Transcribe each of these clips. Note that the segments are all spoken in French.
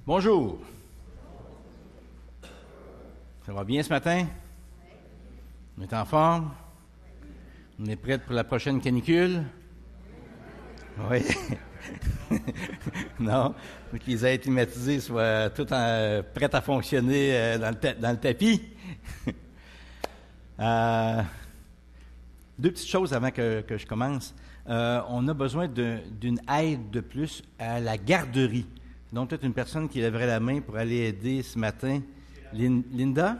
Bonjour. Ça va bien ce matin? On est en forme? On est prêt pour la prochaine canicule? Oui. Non? Faut que les airs climatisés soient tous prêts à fonctionner dans le tapis. Deux petites choses avant que je commence. On a besoin d'une aide de plus à la garderie. Donc, peut-être une personne qui lèverait la main pour aller aider ce matin. Linda?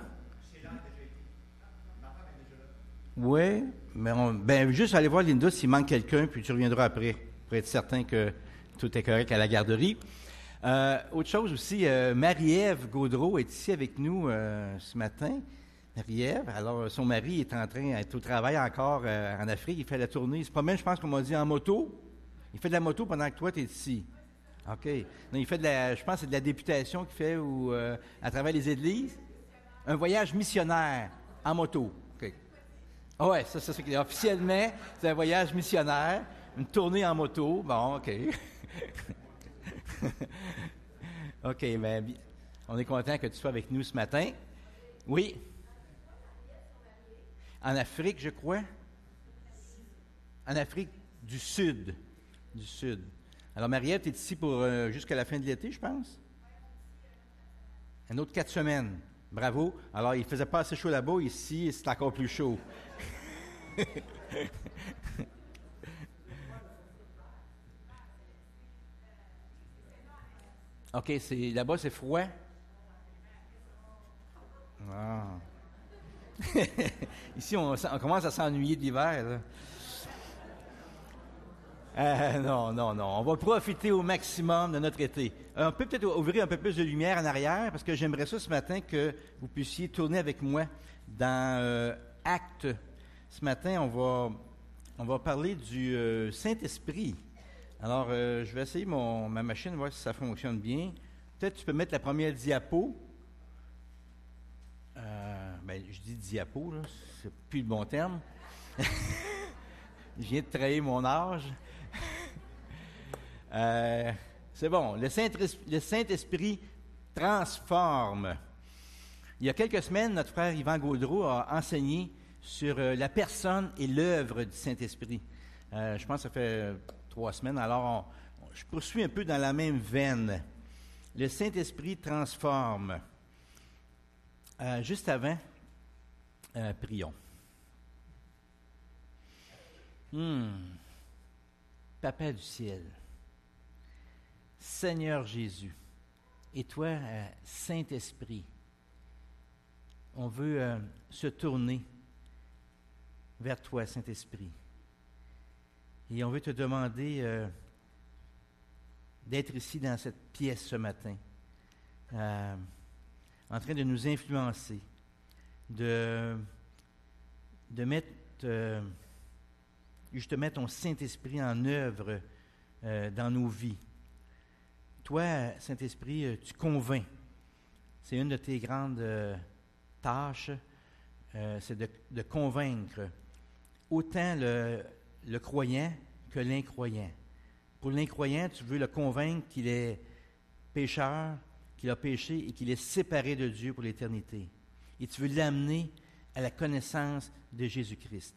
Oui, mais juste aller voir Linda s'il manque quelqu'un, puis tu reviendras après, pour être certain que tout est correct à la garderie. Autre chose aussi, Marie-Ève Gaudreau est ici avec nous ce matin. Marie-Ève, alors son mari est en train d'être au travail encore en Afrique, il fait la tournée, il se promène, je pense qu'on m'a dit, en moto. Il fait de la moto pendant que toi, tu es ici. OK. Non, il fait je pense que c'est de la députation qu'il fait à travers les églises. Un voyage missionnaire en moto. OK. Ah ouais, ça c'est officiellement, c'est un voyage missionnaire, une tournée en moto. Bon, OK. OK, bien, on est content que tu sois avec nous ce matin. Oui. En Afrique, je crois. En Afrique du Sud. Du Sud. Alors, Marie-Ève, tu es ici pour jusqu'à la fin de l'été, je pense? Un autre 4 semaines. Bravo. Alors, il ne faisait pas assez chaud là-bas. Ici, c'est encore plus chaud. OK, là-bas, c'est froid? Ah. Ici, on commence à s'ennuyer de l'hiver, là. Non. On va profiter au maximum de notre été. On peut peut-être ouvrir un peu plus de lumière en arrière, parce que j'aimerais ça ce matin que vous puissiez tourner avec moi dans Actes. Ce matin, on va parler du Saint-Esprit. Alors, je vais essayer ma machine, voir si ça fonctionne bien. Peut-être tu peux mettre la première diapo. Je dis diapo, là, c'est plus le bon terme. Je viens de trahir mon âge. C'est bon. Le Saint-Esprit transforme. Il y a quelques semaines, notre frère Yvan Gaudreau a enseigné sur la personne et l'œuvre du Saint-Esprit. Je pense que ça fait 3 semaines. Alors, je poursuis un peu dans la même veine. Le Saint-Esprit transforme. Juste avant, prions. Papa du ciel, Seigneur Jésus, et toi, Saint-Esprit, on veut se tourner vers toi, Saint-Esprit, et on veut te demander d'être ici dans cette pièce ce matin, en train de nous influencer, de mettre justement ton Saint-Esprit en œuvre dans nos vies. Toi, Saint-Esprit, tu convaincs. C'est une de tes grandes tâches, c'est de convaincre autant le croyant que l'incroyant. Pour l'incroyant, tu veux le convaincre qu'il est pécheur, qu'il a péché et qu'il est séparé de Dieu pour l'éternité. Et tu veux l'amener à la connaissance de Jésus-Christ.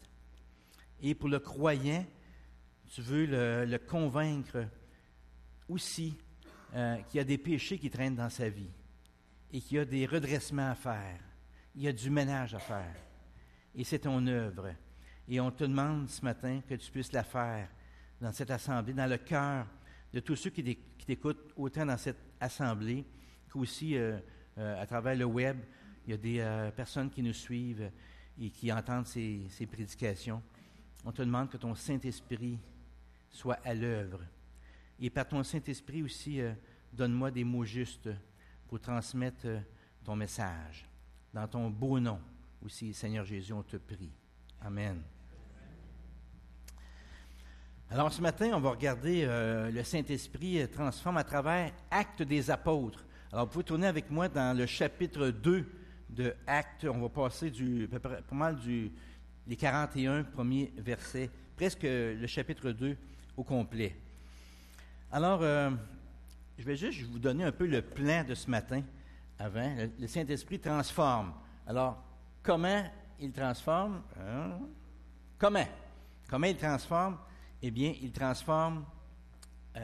Et pour le croyant, tu veux le convaincre aussi qu'il y a des péchés qui traînent dans sa vie et qu'il y a des redressements à faire. Il y a du ménage à faire. Et c'est ton œuvre. Et on te demande ce matin que tu puisses la faire dans cette assemblée, dans le cœur de tous ceux qui t'écoutent, autant dans cette assemblée qu'aussi à travers le web. Il y a des personnes qui nous suivent et qui entendent ces prédications. On te demande que ton Saint-Esprit soit à l'œuvre. Et par ton Saint-Esprit aussi, donne-moi des mots justes pour transmettre ton message. Dans ton beau nom aussi, Seigneur Jésus, on te prie. Amen. Alors ce matin, on va regarder le Saint-Esprit transforme à travers Actes des Apôtres. Alors vous pouvez tourner avec moi dans le chapitre 2 de Actes. On va passer pas mal les 41 premiers versets, presque le chapitre 2 au complet. Alors, je vais juste vous donner un peu le plan de ce matin avant. Le Saint-Esprit transforme. Alors, comment il transforme? Comment? Comment il transforme? Eh bien, il transforme... je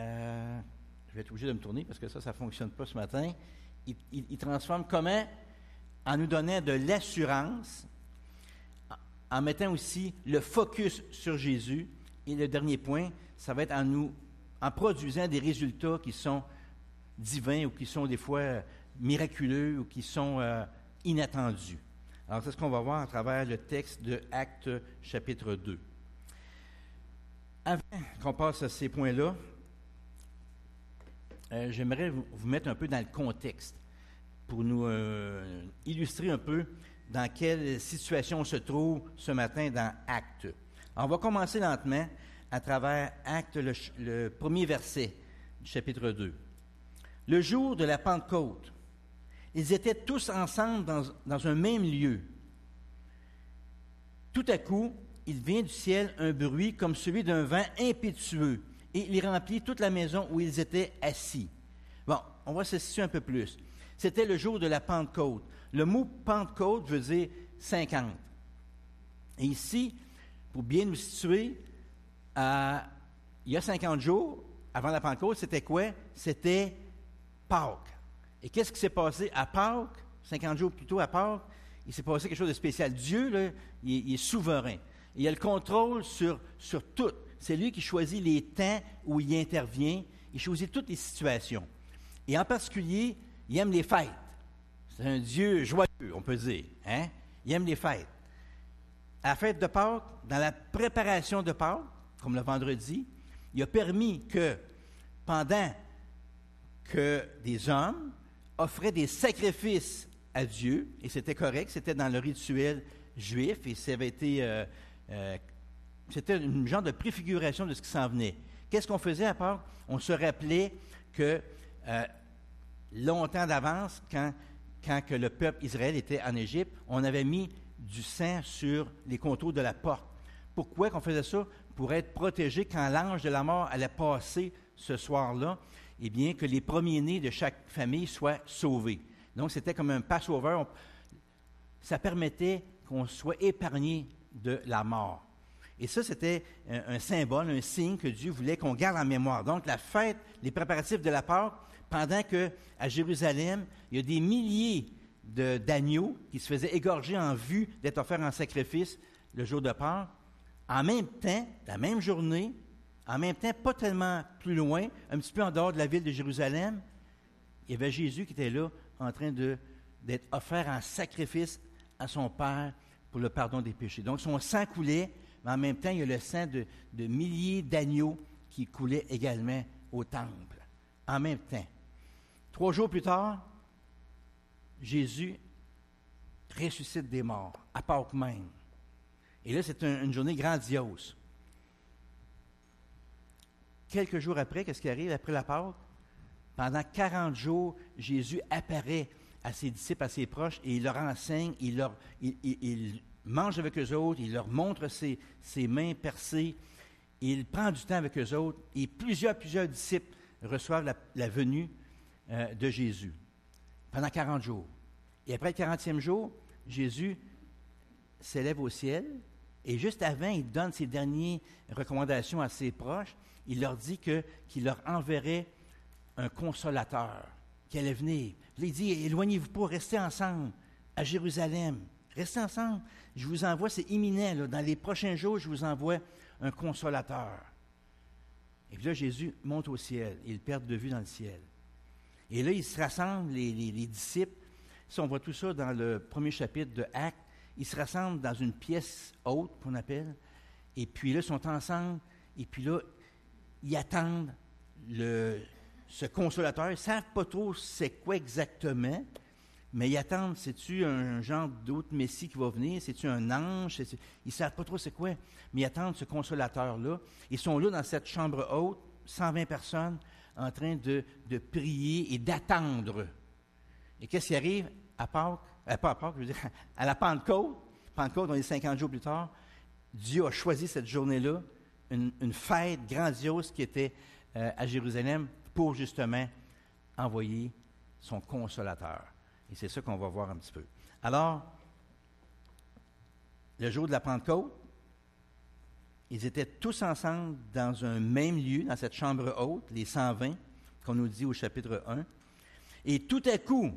vais être obligé de me tourner parce que ça ne fonctionne pas ce matin. Il transforme comment? En nous donnant de l'assurance, en mettant aussi le focus sur Jésus. Et le dernier point, ça va être en produisant des résultats qui sont divins ou qui sont des fois miraculeux ou qui sont inattendus. Alors, c'est ce qu'on va voir à travers le texte de Actes chapitre 2. Avant qu'on passe à ces points-là, j'aimerais vous mettre un peu dans le contexte pour nous illustrer un peu dans quelle situation on se trouve ce matin dans Actes. Alors, on va commencer lentement à travers Actes, le premier verset du chapitre 2. Le jour de la Pentecôte, ils étaient tous ensemble dans un même lieu. Tout à coup, il vient du ciel un bruit comme celui d'un vent impétueux, et il remplit toute la maison où ils étaient assis. Bon, on va se situer un peu plus. C'était le jour de la Pentecôte. Le mot Pentecôte veut dire 50. Et ici, pour bien nous situer, il y a 50 jours, avant la Pentecôte, c'était quoi? C'était Pâques. Et qu'est-ce qui s'est passé à Pâques, 50 jours plus tôt à Pâques? Il s'est passé quelque chose de spécial. Dieu, là, il est souverain. Il a le contrôle sur tout. C'est lui qui choisit les temps où il intervient. Il choisit toutes les situations. Et en particulier, il aime les fêtes. C'est un Dieu joyeux, on peut dire. Hein? Il aime les fêtes. À la fête de Pâques, dans la préparation de Pâques, comme le vendredi, il a permis que, pendant que des hommes offraient des sacrifices à Dieu, et c'était correct, c'était dans le rituel juif, et ça avait été... c'était une genre de préfiguration de ce qui s'en venait. Qu'est-ce qu'on faisait à Pâques? On se rappelait que longtemps d'avance, quand que le peuple Israël était en Égypte, on avait mis du sang sur les contours de la porte. Pourquoi qu'on faisait ça? Pour être protégé quand l'ange de la mort allait passer ce soir-là, eh bien, que les premiers-nés de chaque famille soient sauvés. Donc, c'était comme un Passover. Ça permettait qu'on soit épargné de la mort. Et ça, c'était un symbole, un signe que Dieu voulait qu'on garde en mémoire. Donc, la fête, les préparatifs de la Pâque, pendant qu'à Jérusalem, il y a des milliers d'agneaux qui se faisaient égorger en vue d'être offerts en sacrifice le jour de Pâques. En même temps, la même journée, en même temps, pas tellement plus loin, un petit peu en dehors de la ville de Jérusalem, il y avait Jésus qui était là, en train d'être offert en sacrifice à son Père pour le pardon des péchés. Donc, son sang coulait, mais en même temps, il y a le sang de milliers d'agneaux qui coulaient également au temple. En même temps. 3 jours plus tard, Jésus ressuscite des morts, à Pâques même. Et là, c'est une journée grandiose. Quelques jours après, qu'est-ce qui arrive après la Pâque? Pendant 40 jours, Jésus apparaît à ses disciples, à ses proches, et il leur enseigne, il mange avec eux autres, il leur montre ses mains percées, il prend du temps avec eux autres, et plusieurs disciples reçoivent la venue de Jésus pendant 40 jours. Et après le 40e jour, Jésus s'élève au ciel, et juste avant, il donne ses dernières recommandations à ses proches. Il leur dit qu'il leur enverrait un consolateur qui allait venir. Il dit, éloignez-vous pas, restez ensemble à Jérusalem. Restez ensemble. Je vous envoie, c'est imminent. Là, dans les prochains jours, je vous envoie un consolateur. Et puis là, Jésus monte au ciel. Ils le perdent de vue dans le ciel. Et là, ils se rassemblent, les disciples. Ça, on voit tout ça dans le premier chapitre de Actes. Ils se rassemblent dans une pièce haute, qu'on appelle. Et puis là, ils sont ensemble. Et puis là, ils attendent ce consolateur. Ils ne savent pas trop c'est quoi exactement, mais ils attendent, c'est-tu un genre d'autre Messie qui va venir? C'est-tu un ange? Ils ne savent pas trop c'est quoi, mais ils attendent ce consolateur-là. Ils sont là dans cette chambre haute, 120 personnes, en train de prier et d'attendre. Et qu'est-ce qui arrive à Pâques? Pas à Pâques, je veux dire, à la Pentecôte. Pentecôte, on est 50 jours plus tard. Dieu a choisi cette journée-là, une fête grandiose qui était à Jérusalem pour justement envoyer son consolateur. Et c'est ça qu'on va voir un petit peu. Alors, le jour de la Pentecôte, ils étaient tous ensemble dans un même lieu, dans cette chambre haute, les 120, qu'on nous dit au chapitre 1. Et tout à coup,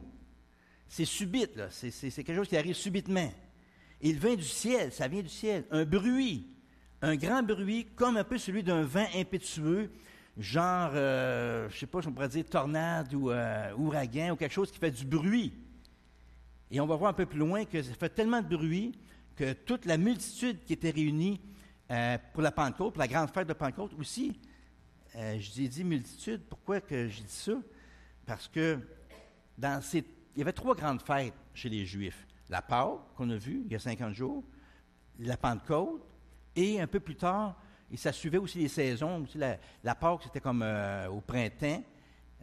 c'est subite, là, c'est quelque chose qui arrive subitement. Il vient du ciel, ça vient du ciel, un bruit, un grand bruit, comme un peu celui d'un vent impétueux, genre, je ne sais pas si on pourrait dire tornade ou ouragan, ou quelque chose qui fait du bruit. Et on va voir un peu plus loin que ça fait tellement de bruit que toute la multitude qui était réunie pour la Pentecôte, pour la grande fête de Pentecôte aussi, je vous ai dit multitude, pourquoi que je dis ça? Parce que il y avait 3 grandes fêtes chez les Juifs. La Pâque, qu'on a vue il y a 50 jours, la Pentecôte, et un peu plus tard, et ça suivait aussi les saisons. Aussi la Pâque, c'était comme au printemps,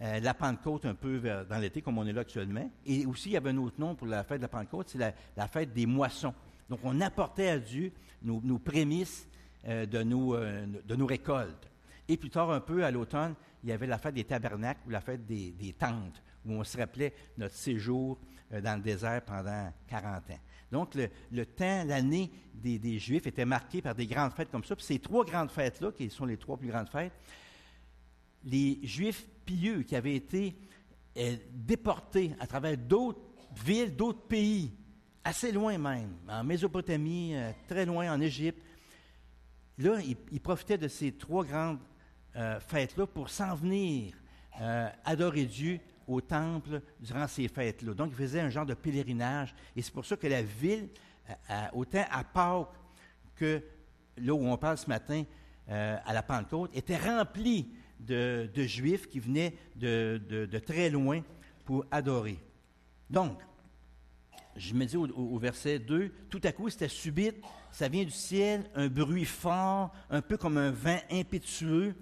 la Pentecôte un peu dans l'été, comme on est là actuellement. Et aussi, il y avait un autre nom pour la fête de la Pentecôte, c'est la fête des moissons. Donc, on apportait à Dieu nos prémices de nos récoltes. Et plus tard, un peu à l'automne, il y avait la fête des tabernacles ou la fête des tentes, où on se rappelait notre séjour dans le désert pendant 40 ans. Donc, le temps, l'année des Juifs était marquée par des grandes fêtes comme ça. Puis ces 3 grandes fêtes-là, qui sont les 3 plus grandes fêtes, les Juifs pieux qui avaient été déportés à travers d'autres villes, d'autres pays, assez loin même, en Mésopotamie, très loin, en Égypte, là, ils profitaient de ces 3 grandes fêtes-là pour s'en venir adorer Dieu au temple durant ces fêtes-là. Donc, ils faisaient un genre de pèlerinage. Et c'est pour ça que la ville, autant à Pâques que là où on parle ce matin, à la Pentecôte, était remplie de Juifs qui venaient de très loin pour adorer. Donc, je me dis au verset 2, tout à coup, c'était subite, ça vient du ciel, un bruit fort, un peu comme un vent impétueux,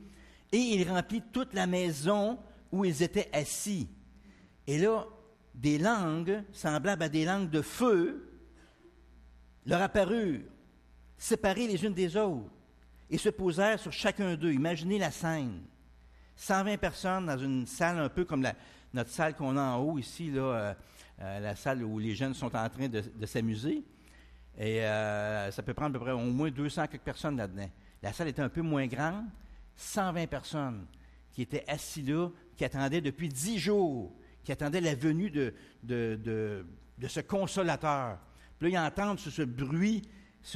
et il remplit toute la maison où ils étaient assis. Et là, des langues, semblables à des langues de feu, leur apparurent, séparées les unes des autres, et se posèrent sur chacun d'eux. Imaginez la scène. 120 personnes dans une salle un peu comme notre salle qu'on a en haut ici, là, la salle où les jeunes sont en train de s'amuser. Et ça peut prendre à peu près au moins 200 quelques personnes là-dedans. La salle était un peu moins grande. 120 personnes qui étaient assis là, qui attendaient depuis 10 jours, qui attendaient la venue de ce consolateur. Puis là, ils entendent ce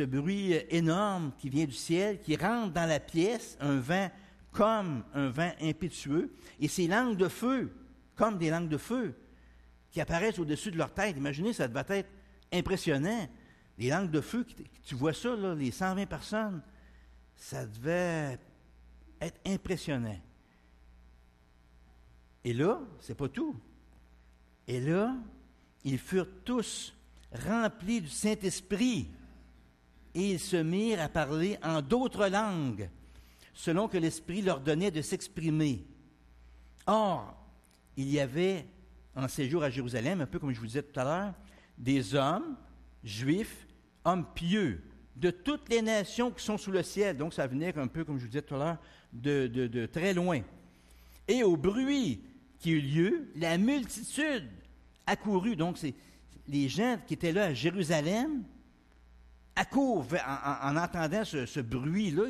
bruit énorme qui vient du ciel, qui rentre dans la pièce, un vent comme un vent impétueux, et ces langues de feu, comme des langues de feu, qui apparaissent au-dessus de leur tête. Imaginez, ça devait être impressionnant. Les langues de feu, tu vois ça, là, les 120 personnes, ça devait être impressionnant. Et là, c'est pas tout. Et là, ils furent tous remplis du Saint-Esprit et ils se mirent à parler en d'autres langues, selon que l'Esprit leur donnait de s'exprimer. Or, il y avait en séjour à Jérusalem, un peu comme je vous disais tout à l'heure, des hommes juifs, hommes pieux, de toutes les nations qui sont sous le ciel. Donc, ça venait un peu, comme je vous disais tout à l'heure, de très loin. Et au bruit qui eut lieu, la multitude accourut. Donc, c'est les gens qui étaient là à Jérusalem accourent en entendant ce bruit-là.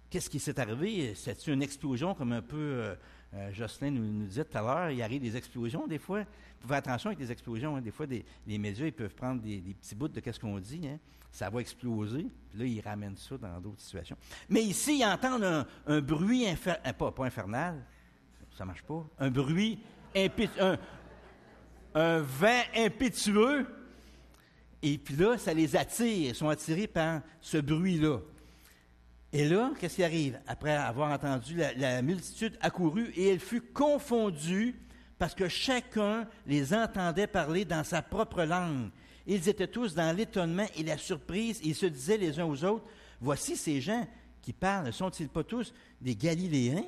Qu'est-ce qui s'est arrivé? C'est une explosion, comme un peu Jocelyn nous disait tout à l'heure. Il arrive des explosions, des fois. Il faut faire attention avec les explosions. Hein. Des fois, les médias ils peuvent prendre des petits bouts de ce qu'on dit. Hein. Ça va exploser. Puis là, ils ramènent ça dans d'autres situations. Mais ici, ils entendent un bruit pas infernal. Ça ne marche pas. Un bruit un vent impétueux. Et puis là, ça les attire. Ils sont attirés par ce bruit-là. Et là, qu'est-ce qui arrive? Après avoir entendu la multitude accourut et elle fut confondue parce que chacun les entendait parler dans sa propre langue. Ils étaient tous dans l'étonnement et la surprise. Ils se disaient les uns aux autres, « Voici ces gens qui parlent, ne sont-ils pas tous des Galiléens?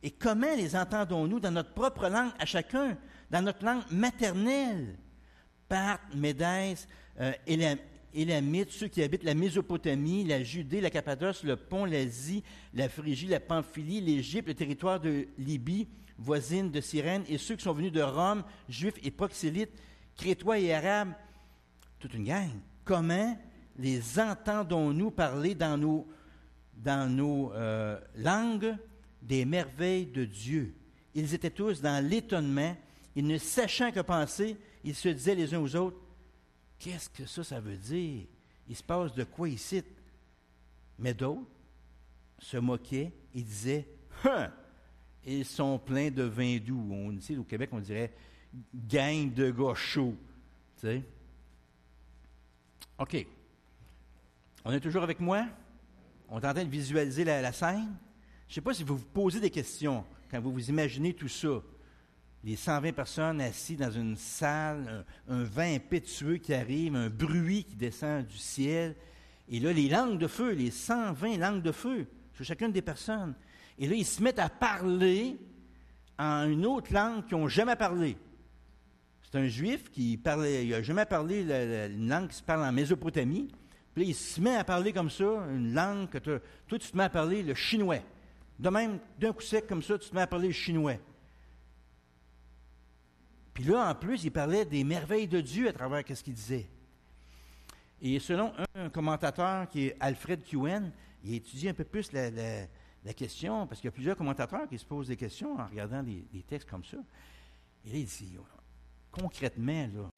Et comment les entendons-nous dans notre propre langue à chacun, dans notre langue maternelle? Parthes, Médès, Élamites, ceux qui habitent la Mésopotamie, la Judée, la Cappadoce, le Pont, l'Asie, la Phrygie, la Pamphylie, l'Égypte, le territoire de Libye, voisines de Cyrène, et ceux qui sont venus de Rome, juifs et prosélytes, crétois et arabes, toute une gang. Comment les entendons-nous parler dans nos langues des merveilles de Dieu? Ils étaient tous dans l'étonnement, ils ne sachant que penser, ils se disaient les uns aux autres, qu'est-ce que ça veut dire? Il se passe de quoi ici? Mais d'autres se moquaient et disaient, ils sont pleins de vin doux. Ici, au Québec, on dirait gang de gars chauds. Tu sais? OK. On est toujours avec moi? On est en train de visualiser la scène? Je ne sais pas si vous vous posez des questions quand vous vous imaginez tout ça. Les 120 personnes assises dans une salle, un vent impétueux qui arrive, un bruit qui descend du ciel. Et là, les langues de feu, les 120 langues de feu sur chacune des personnes. Et là, ils se mettent à parler en une autre langue qu'ils n'ont jamais parlé. C'est un juif qui parlait, il n'a jamais parlé une langue qui se parle en Mésopotamie. Puis là, il se met à parler comme ça, une langue que toi, tu te mets à parler le chinois. De même, d'un coup sec comme ça, tu te mets à parler le chinois. Puis là, en plus, il parlait des merveilles de Dieu à travers ce qu'il disait. Et selon un commentateur qui est Alfred Cohen, il étudie un peu plus la question, parce qu'il y a plusieurs commentateurs qui se posent des questions en regardant des textes comme ça. Et là, il dit, concrètement, là,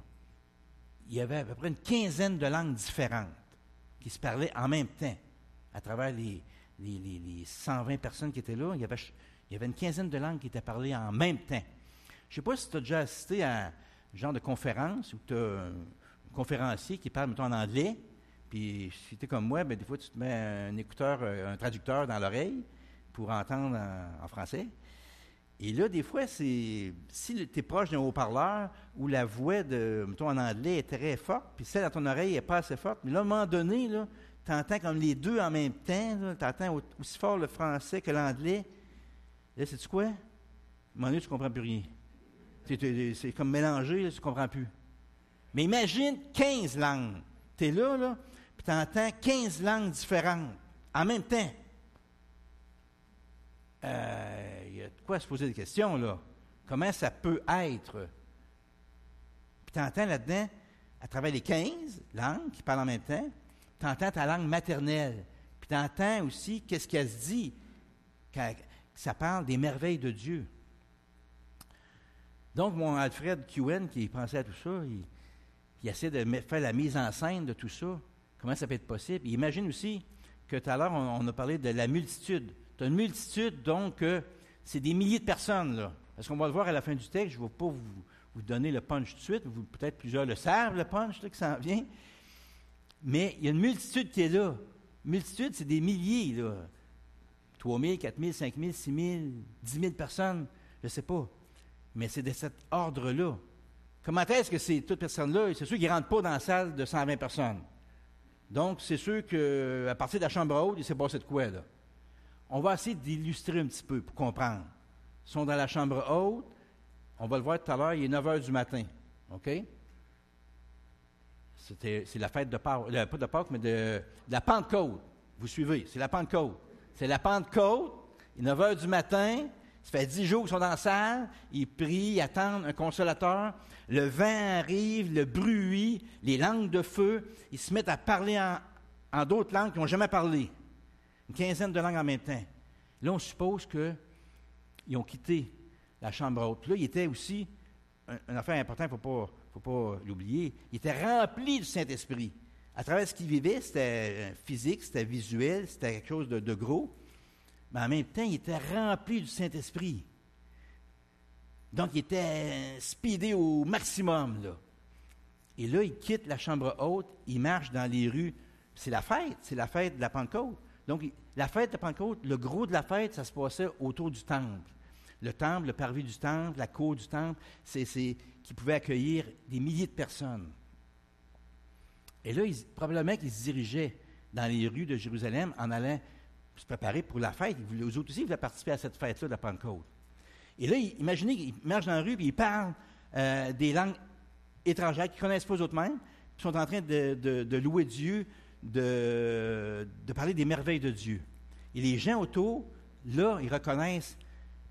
il y avait à peu près une quinzaine de langues différentes qui se parlaient en même temps à travers les 120 personnes qui étaient là. Il y avait une quinzaine de langues qui étaient parlées en même temps. Je ne sais pas si tu as déjà assisté à un genre de conférence où tu as un conférencier qui parle, mettons, en anglais, puis si tu es comme moi, bien, des fois, tu te mets un écouteur, un traducteur dans l'oreille pour entendre en français. Et là, des fois, si tu es proche d'un haut-parleur où la voix, mettons, en anglais est très forte, puis celle dans ton oreille n'est pas assez forte, mais là, à un moment donné, tu entends comme les deux en même temps, tu entends aussi fort le français que l'anglais. Là, sais-tu quoi? À un moment donné, tu ne comprends plus rien. C'est comme mélangé, là, tu ne comprends plus. Mais imagine 15 langues. Tu es là, puis tu entends 15 langues différentes en même temps. Il y a de quoi se poser des questions, là. Comment ça peut être? Puis tu entends là-dedans, à travers les 15 langues qui parlent en même temps, tu entends ta langue maternelle. Puis tu entends aussi qu'est-ce qu'elle se dit quand ça parle des merveilles de Dieu. Donc, mon Alfred Cohen, qui pensait à tout ça, il essaie de faire la mise en scène de tout ça. Comment ça peut être possible? Il imagine aussi que tout à l'heure, on a parlé de la multitude. Tu as une multitude, donc c'est des milliers de personnes, là. Parce qu'on va le voir à la fin du texte, je ne vais pas vous donner le punch tout de suite, peut-être plusieurs le savent, le punch là, qui s'en vient. Mais il y a une multitude qui est là. Multitude, c'est des milliers, là. 3 000, 4 000, 5 000, 6 000, 10 000 personnes, je ne sais pas. Mais c'est de cet ordre-là. Comment est-ce que ces toutes personnes-là, c'est sûr qu'ils ne rentrent pas dans la salle de 120 personnes. Donc, c'est sûr qu'à partir de la chambre haute, il s'est passé de quoi, là? On va essayer d'illustrer un petit peu pour comprendre. Ils sont dans la chambre haute. On va le voir tout à l'heure, il est 9 h du matin. OK? C'est la fête de Pâques, pas de Pâques, mais de la Pentecôte. Vous suivez, c'est la Pentecôte. C'est la Pentecôte, il est 9 h du matin, ça fait 10 jours qu'ils sont dans la salle, ils prient, ils attendent un consolateur. Le vent arrive, le bruit, les langues de feu, ils se mettent à parler en d'autres langues qu'ils n'ont jamais parlé. Une quinzaine de langues en même temps. Là, on suppose qu'ils ont quitté la chambre haute. Puis là, il était aussi, une affaire importante, il ne faut pas l'oublier, il était rempli du Saint-Esprit. À travers ce qu'il vivait, c'était physique, c'était visuel, c'était quelque chose de gros. Mais en même temps, il était rempli du Saint-Esprit. Donc, il était speedé au maximum, là. Et là, il quitte la chambre haute, il marche dans les rues. C'est la fête de la Pentecôte. Donc, la fête de Pentecôte, le gros de la fête, ça se passait autour du temple. Le temple, le parvis du temple, la cour du temple, c'est qui pouvait accueillir des milliers de personnes. Et là, probablement qu'ils se dirigeaient dans les rues de Jérusalem en allant se préparer pour la fête. Eux autres aussi, ils voulaient participer à cette fête-là de la Pentecôte. Et là, imaginez qu'ils marchent dans la rue et ils parlent des langues étrangères qu'ils ne connaissent pas eux-mêmes, puis sont en train de louer Dieu, de parler des merveilles de Dieu. Et les gens autour, là, ils reconnaissent,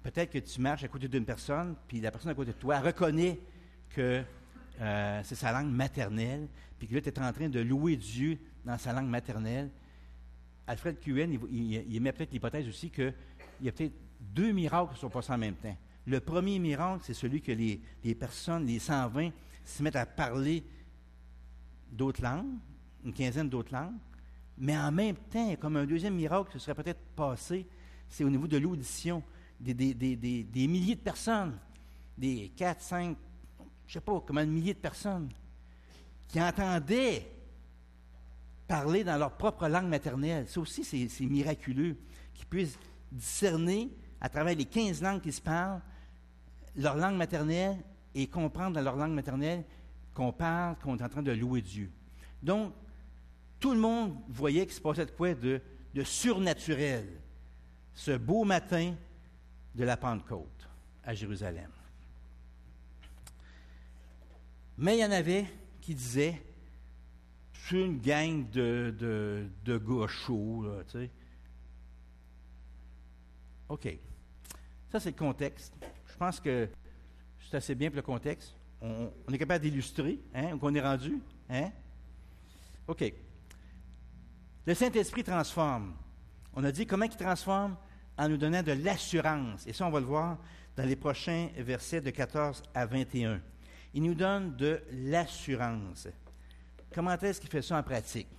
peut-être que tu marches à côté d'une personne, puis la personne à côté de toi reconnaît que c'est sa langue maternelle, puis que là, tu es en train de louer Dieu dans sa langue maternelle. Alfred Cuen, il met peut-être l'hypothèse aussi qu'il y a peut-être 2 miracles qui sont passés en même temps. Le premier miracle, c'est celui que les personnes, les 120, se mettent à parler d'autres langues, une quinzaine d'autres langues, mais en même temps, comme un deuxième miracle qui se serait peut-être passé, c'est au niveau de l'audition, des milliers de personnes, des 4, 5, je ne sais pas, comment un millier de personnes, qui entendaient parler dans leur propre langue maternelle. Ça aussi, c'est miraculeux, qu'ils puissent discerner à travers les 15 langues qui se parlent, leur langue maternelle, et comprendre dans leur langue maternelle qu'on parle, qu'on est en train de louer Dieu. Donc, tout le monde voyait qu'il se passait de quoi de surnaturel, ce beau matin de la Pentecôte à Jérusalem. Mais il y en avait qui disaient, c'est une gang de gars chauds, là, tu sais. OK. Ça, c'est le contexte. Je pense que c'est assez bien pour le contexte. On est capable d'illustrer, hein, où on est rendu, hein? OK. Le Saint-Esprit transforme. On a dit comment il transforme? En nous donnant de l'assurance. Et ça, on va le voir dans les prochains versets de 14 à 21. Il nous donne de l'assurance. Comment est-ce qu'il fait ça en pratique?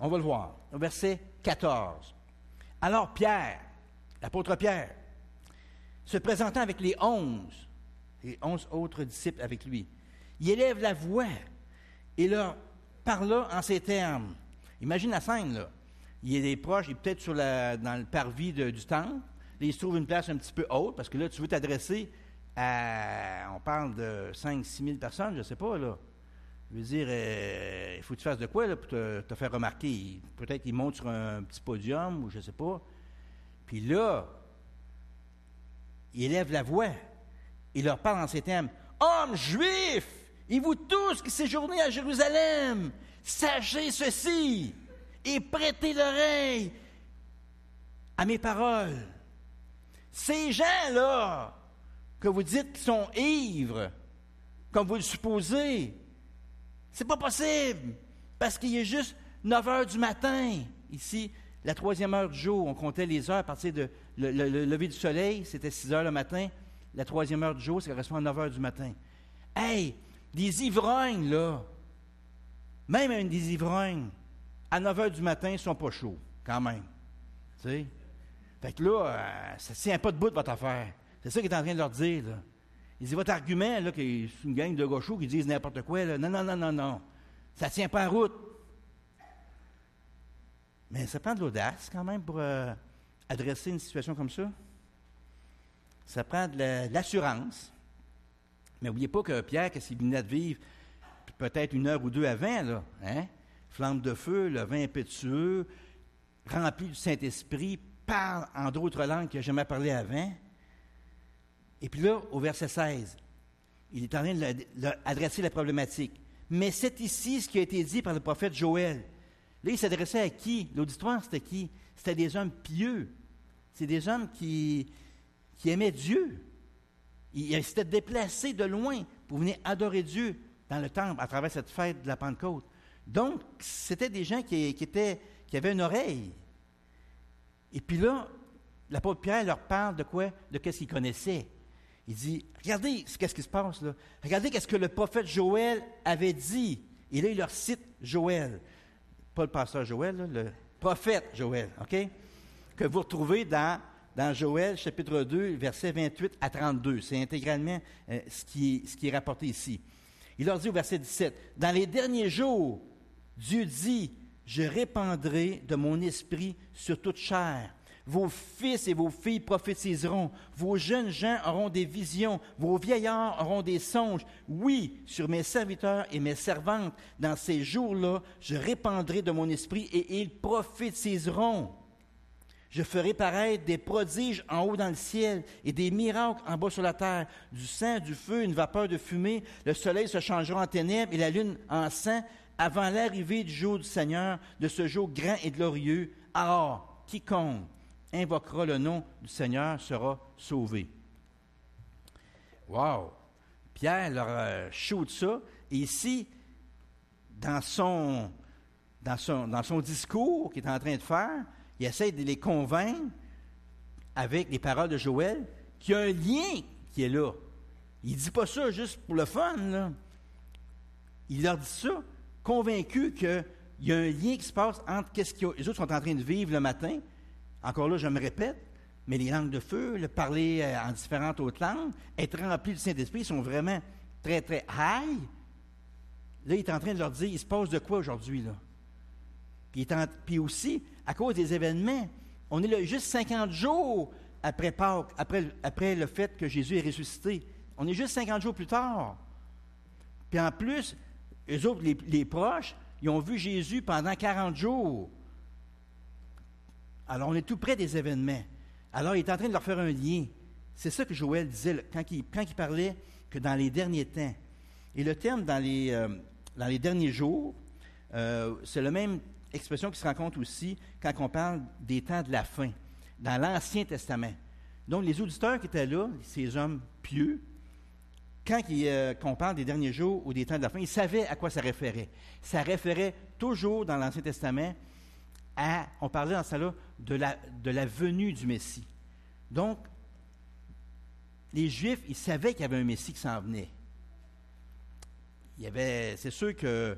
On va le voir. Au verset 14. Alors Pierre, l'apôtre Pierre, se présentant avec les 11 autres disciples avec lui, il élève la voix et leur parla en ces termes. Imagine la scène, là. Il est proche, il est peut-être dans le parvis du temple. Là, il se trouve une place un petit peu haute, parce que là, tu veux t'adresser à, on parle de 5-6 000 personnes, je ne sais pas, là. Je veux dire, il faut que tu fasses de quoi, là, pour te faire remarquer. Peut-être qu'il monte sur un petit podium, ou je ne sais pas. Puis là, il élève la voix. Il leur parle en ces termes. « Hommes juifs, et vous tous qui séjournez à Jérusalem, sachez ceci, et prêtez l'oreille à mes paroles. Ces gens-là, que vous dites qu'ils sont ivres, comme vous le supposez, c'est pas possible, parce qu'il est juste 9 heures du matin. Ici, la 3e heure du jour, on comptait les heures à partir de le lever du soleil, c'était 6 heures le matin. La 3e heure du jour, ça correspond à 9 heures du matin. Hey, des ivrognes, là, même des ivrognes, à 9 heures du matin, ils ne sont pas chauds, quand même. Tu sais? Fait que là, ça ne tient pas debout de votre affaire. C'est ça qu'il est en train de leur dire, là. Il dit, votre argument, là, que c'est une gang de gars chauds qui disent n'importe quoi, là, non. Ça ne tient pas en route. Mais ça prend de l'audace, quand même, pour adresser une situation comme ça. Ça prend de l'assurance. Mais n'oubliez pas que Pierre, qu'est-ce qu'il venait de vivre peut-être 1 heure ou 2 avant, là, hein? Flamme de feu, le vin impétueux, rempli du Saint-Esprit, parle en d'autres langues qu'il n'a jamais parlé avant. Et puis là, au verset 16, il est en train d'adresser la problématique. Mais c'est ici ce qui a été dit par le prophète Joël. Là, il s'adressait à qui? L'auditoire, c'était qui? C'était des hommes pieux. C'est des hommes qui aimaient Dieu. Ils s'étaient déplacés de loin pour venir adorer Dieu dans le temple à travers cette fête de la Pentecôte. Donc, c'était des gens qui avaient une oreille. Et puis là, l'apôtre Pierre leur parle de quoi? De qu'est-ce qu'ils connaissaient. Il dit, regardez qu'est-ce qui se passe là. Regardez qu'est-ce que le prophète Joël avait dit. Et là, il leur cite Joël. Pas le pasteur Joël, là, le prophète Joël, OK? Que vous retrouvez dans Joël, chapitre 2, versets 28 à 32. C'est intégralement ce qui est rapporté ici. Il leur dit au verset 17, « Dans les derniers jours, Dieu dit, je répandrai de mon esprit sur toute chair. Vos fils et vos filles prophétiseront. Vos jeunes gens auront des visions. Vos vieillards auront des songes. Oui, sur mes serviteurs et mes servantes, dans ces jours-là, je répandrai de mon esprit et ils prophétiseront. Je ferai paraître des prodiges en haut dans le ciel et des miracles en bas sur la terre. Du sang, du feu, une vapeur de fumée. Le soleil se changera en ténèbres et la lune en sang avant l'arrivée du jour du Seigneur, de ce jour grand et glorieux. Alors, quiconque invoquera le nom du Seigneur sera sauvé. Wow! Pierre leur shoot ça. Et ici, dans son discours qu'il est en train de faire, il essaie de les convaincre avec les paroles de Joël qu'il y a un lien qui est là. Il ne dit pas ça juste pour le fun, là. Il leur dit ça, convaincu qu'il y a un lien qui se passe entre qu'est-ce que les autres sont en train de vivre le matin. Encore là, je me répète, mais les langues de feu, le parler en différentes autres langues, être rempli du Saint-Esprit, ils sont vraiment très, très high. Là, il est en train de leur dire, il se passe de quoi aujourd'hui, là? Puis aussi, à cause des événements, on est là juste 50 jours après Pâques, après le fait que Jésus est ressuscité. On est juste 50 jours plus tard. Puis en plus, eux autres, les proches, ils ont vu Jésus pendant 40 jours. Alors, on est tout près des événements. Alors, il est en train de leur faire un lien. C'est ça que Joël disait quand il parlait que dans les derniers temps. Et le terme dans les derniers jours, c'est la même expression qui se rencontre aussi quand on parle des temps de la fin, dans l'Ancien Testament. Donc, les auditeurs qui étaient là, ces hommes pieux, quand on parle des derniers jours ou des temps de la fin, ils savaient à quoi ça référait. Ça référait toujours dans l'Ancien Testament on parlait dans ça là de la venue du Messie. Donc, les Juifs, ils savaient qu'il y avait un Messie qui s'en venait. C'est sûr que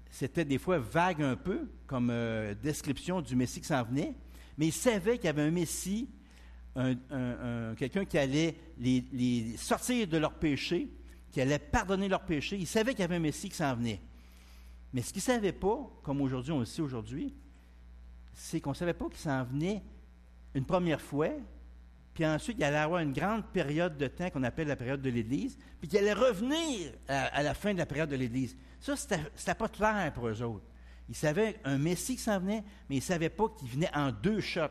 c'était des fois vague un peu comme description du Messie qui s'en venait, mais ils savaient qu'il y avait un Messie, quelqu'un qui allait les sortir de leurs péchés, qui allait pardonner leurs péchés. Ils savaient qu'il y avait un Messie qui s'en venait. Mais ce qu'ils ne savaient pas, comme aujourd'hui on le sait aujourd'hui, c'est qu'on ne savait pas qu'il s'en venait une première fois, puis ensuite il allait avoir une grande période de temps qu'on appelle la période de l'Église, puis qu'il allait revenir à la fin de la période de l'Église. Ça, c'était pas clair pour eux autres. Ils savaient un Messie qui s'en venait, mais ils ne savaient pas qu'il venait en 2 shots.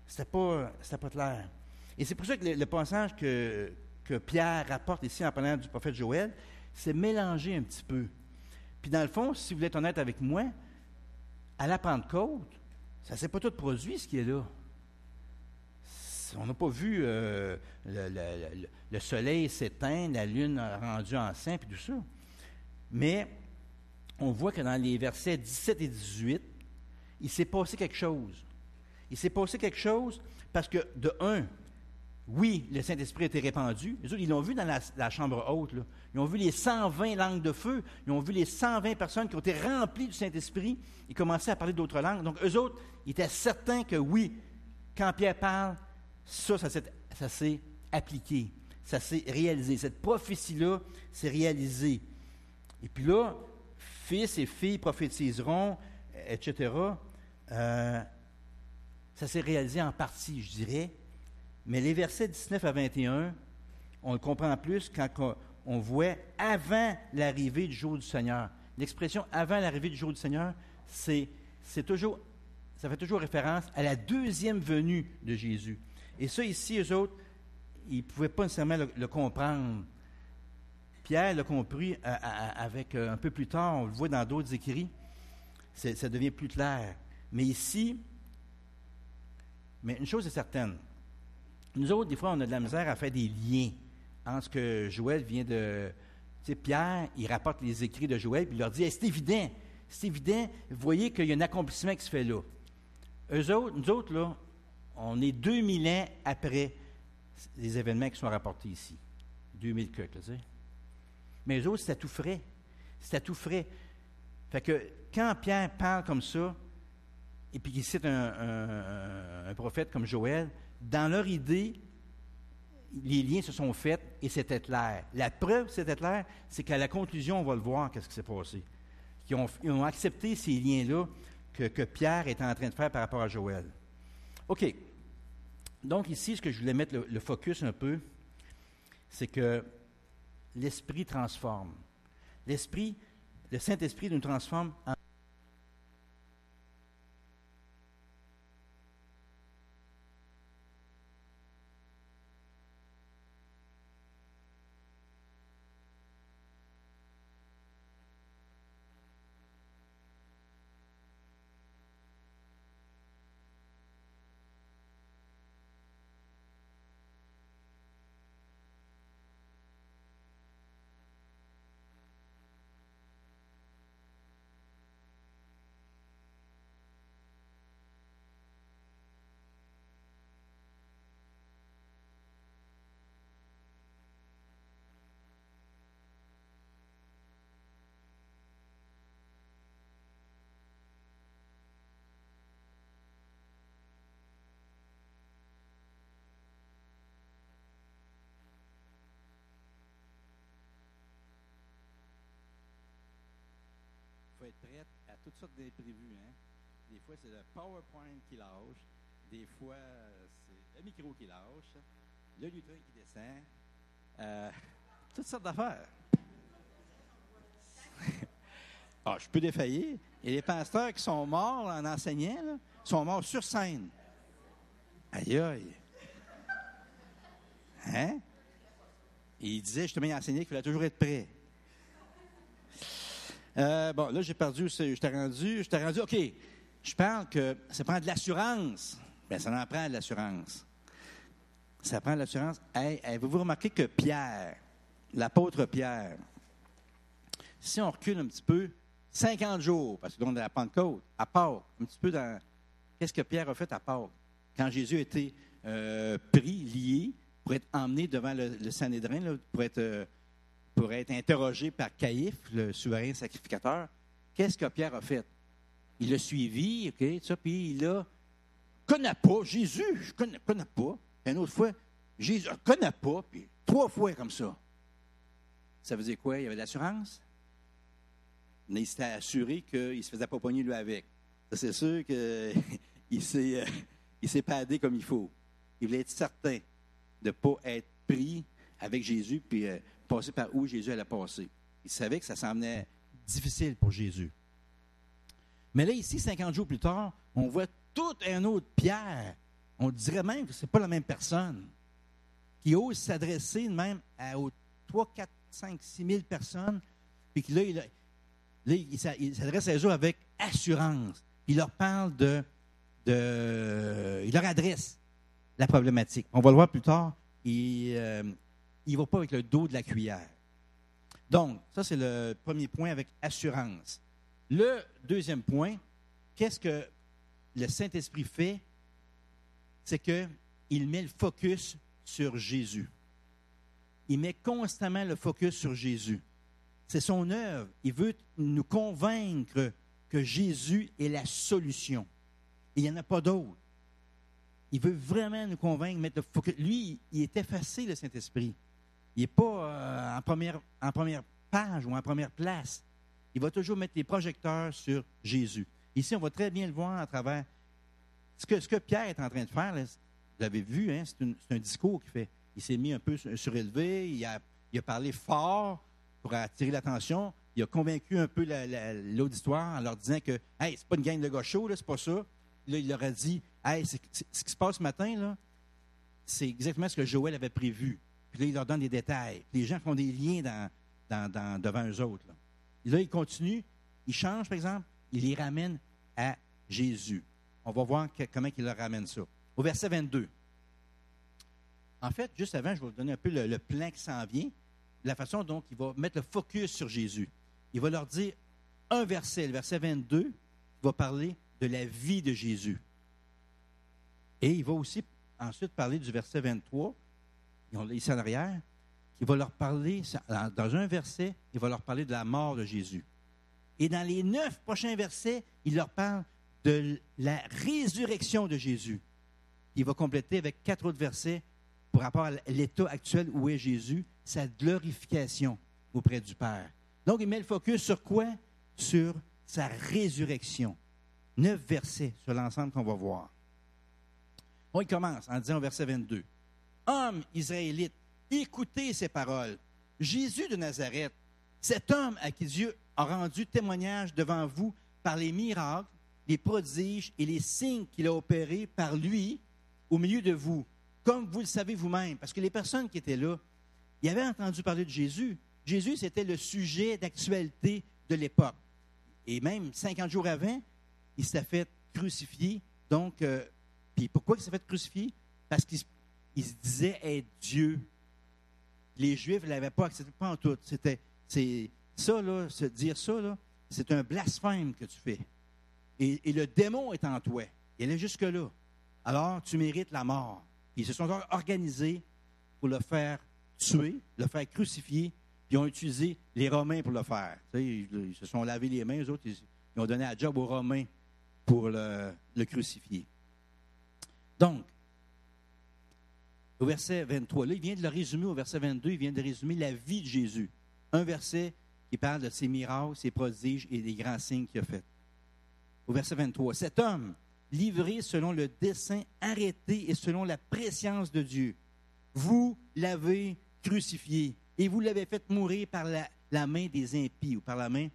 C'était pas clair. Et c'est pour ça que le passage que Pierre rapporte ici en parlant du prophète Joël, c'est mélangé un petit peu. Puis dans le fond, si vous êtes honnête avec moi, à la Pentecôte, ça ne s'est pas tout produit ce qui est là. On n'a pas vu le soleil s'éteindre, la lune rendue en sang, puis tout ça. Mais on voit que dans les versets 17 et 18, il s'est passé quelque chose. Il s'est passé quelque chose parce que, de un, oui, le Saint-Esprit a été répandu. Les autres, ils l'ont vu dans la chambre haute, là. Ils ont vu les 120 langues de feu. Ils ont vu les 120 personnes qui ont été remplies du Saint-Esprit. Ils commençaient à parler d'autres langues. Donc, eux autres, ils étaient certains que oui, quand Pierre parle, ça s'est appliqué. Ça s'est réalisé. Cette prophétie-là s'est réalisée. Et puis là, fils et filles prophétiseront, etc. Ça s'est réalisé en partie, je dirais. Mais les versets 19 à 21, on le comprend plus quand on voit avant l'arrivée du jour du Seigneur. L'expression « avant l'arrivée du jour du Seigneur », ça fait toujours référence à la deuxième venue de Jésus. Et ça, ici, eux autres, ils ne pouvaient pas nécessairement le comprendre. Pierre l'a compris avec un peu plus tard, on le voit dans d'autres écrits, ça devient plus clair. Mais ici, une chose est certaine, nous autres, des fois, on a de la misère à faire des liens entre ce que Joël vient de... Tu sais, Pierre, il rapporte les écrits de Joël, puis il leur dit hey, c'est évident, vous voyez qu'il y a un accomplissement qui se fait là. Nous autres, là, on est 2000 ans après les événements qui sont rapportés ici. 2000 tu sais. Mais eux autres, c'était tout frais. C'était tout frais. Fait que quand Pierre parle comme ça, et puis qu'il cite un prophète comme Joël, dans leur idée, les liens se sont faits et c'était clair. La preuve que c'était clair, c'est qu'à la conclusion, on va le voir, qu'est-ce qui s'est passé. Ils ont accepté ces liens-là que Pierre était en train de faire par rapport à Joël. OK. Donc ici, ce que je voulais mettre le focus un peu, c'est que l'Esprit transforme. Le Saint-Esprit nous transforme en être prête à toutes sortes d'imprévus. Hein? Des fois, c'est le PowerPoint qui lâche. Des fois, c'est le micro qui lâche. Le lutrin qui descend. Toutes sortes d'affaires. Ah, je peux défaillir. Il y a des pasteurs qui sont morts en enseignant, là, sont morts sur scène. Aïe, aïe. Hein? Et il disait, justement, il enseignait qu'il fallait toujours être prêt. Bon, là, j'ai perdu, je t'ai rendu, OK. Je parle que ça prend de l'assurance. Bien, ça en prend de l'assurance. Ça prend de l'assurance. Hey, avez-vous remarqué que Pierre, l'apôtre Pierre, si on recule un petit peu, 50 jours, parce que donc de la Pentecôte, à Pâques, un petit peu dans... Qu'est-ce que Pierre a fait à Pâques? Quand Jésus a été pris, lié, pour être emmené devant le Sanhédrin, là, pour être interrogé par Caïphe, le souverain sacrificateur, qu'est-ce que Pierre a fait? Il l'a suivi, OK, ça, puis il a... connais pas Jésus, je connais pas. Puis une autre fois, Jésus, je connais pas, puis 3 fois comme ça. Ça veut dire quoi? Il y avait de l'assurance? Mais il s'était assuré qu'il ne se faisait pas pogner lui avec. Ça, c'est sûr qu'il s'est padé comme il faut. Il voulait être certain de ne pas être pris avec Jésus puis passer par où Jésus allait passer. Il savait que ça semblait difficile pour Jésus. Mais là, ici, 50 jours plus tard, on voit tout un autre Pierre. On dirait même que ce n'est pas la même personne qui ose s'adresser même aux 3, 4, 5, 6 000 personnes, puis que là, il s'adresse à eux autres avec assurance. Il leur parle il leur adresse la problématique. On va le voir plus tard. Il ne va pas avec le dos de la cuillère. Donc, ça, c'est le premier point avec assurance. Le deuxième point, qu'est-ce que le Saint-Esprit fait? C'est qu'il met le focus sur Jésus. Il met constamment le focus sur Jésus. C'est son œuvre. Il veut nous convaincre que Jésus est la solution. Et il n'y en a pas d'autre. Il veut vraiment nous convaincre, mettre le focus. Lui, il est effacé, le Saint-Esprit. Il n'est pas en première page ou en première place. Il va toujours mettre les projecteurs sur Jésus. Ici, on va très bien le voir à travers ce que Pierre est en train de faire. Là, vous l'avez vu, hein, c'est un discours qu'il fait. Il s'est mis un peu surélevé, il a parlé fort pour attirer l'attention. Il a convaincu un peu l'auditoire en leur disant que « Hey, c'est pas une gang de gars chauds, là, c'est pas ça. » Là, il leur a dit « Hey, ce qui se passe ce matin, là, c'est exactement ce que Joël avait prévu. » Puis là, il leur donne des détails. Puis les gens font des liens devant eux autres. Là. Et là, il continue, il change, par exemple, il les ramène à Jésus. On va voir comment il leur ramène ça. Au verset 22. En fait, juste avant, je vais vous donner un peu le plan qui s'en vient, la façon dont il va mettre le focus sur Jésus. Il va leur dire un verset, le verset 22, qui va parler de la vie de Jésus. Et il va aussi ensuite parler du verset 23, ici en arrière, il va leur parler, dans un verset, il va leur parler de la mort de Jésus. Et dans les 9 prochains versets, il leur parle de la résurrection de Jésus. Il va compléter avec 4 autres versets par rapport à l'état actuel où est Jésus, sa glorification auprès du Père. Donc, il met le focus sur quoi? Sur sa résurrection. 9 versets sur l'ensemble qu'on va voir. On y commence en disant au verset 22. « Hommes israélites, écoutez ces paroles. Jésus de Nazareth, cet homme à qui Dieu a rendu témoignage devant vous par les miracles, les prodiges et les signes qu'il a opérés par lui au milieu de vous, comme vous le savez vous-même. » Parce que les personnes qui étaient là, ils avaient entendu parler de Jésus. Jésus, c'était le sujet d'actualité de l'époque. Et même 50 jours avant, il s'est fait crucifier. Donc, puis pourquoi il s'est fait crucifier? Parce qu'il se disait être Dieu. Les Juifs ne l'avaient pas accepté, pas en tout. Dire ça, là, c'est un blasphème que tu fais. Et le démon est en toi. Il est jusque-là. Alors, tu mérites la mort. Ils se sont organisés pour le faire tuer, le faire crucifier, puis ils ont utilisé les Romains pour le faire. Tu sais, ils se sont lavé les mains, eux autres, ils ont donné la job aux Romains pour le crucifier. Donc, au verset 23, là, il vient de le résumer au verset 22, il vient de résumer la vie de Jésus. Un verset qui parle de ses miracles, ses prodiges et des grands signes qu'il a faits. Au verset 23, « Cet homme, livré selon le dessein arrêté et selon la prescience de Dieu, vous l'avez crucifié et vous l'avez fait mourir par la main des impies ou par la main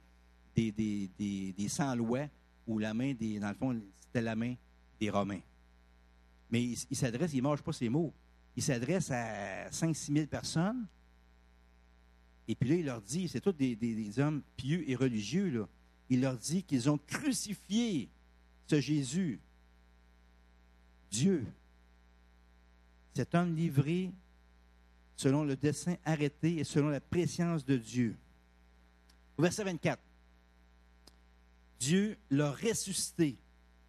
des sans-lois ou la main des... Dans le fond, c'était la main des Romains. » Mais il s'adresse, il ne mange pas ses mots, il s'adresse à 5-6 000 personnes. Et puis là, il leur dit, c'est tous des hommes pieux et religieux, là. Il leur dit qu'ils ont crucifié ce Jésus, Dieu. Cet homme livré selon le dessein arrêté et selon la prescience de Dieu. Au verset 24, Dieu l'a ressuscité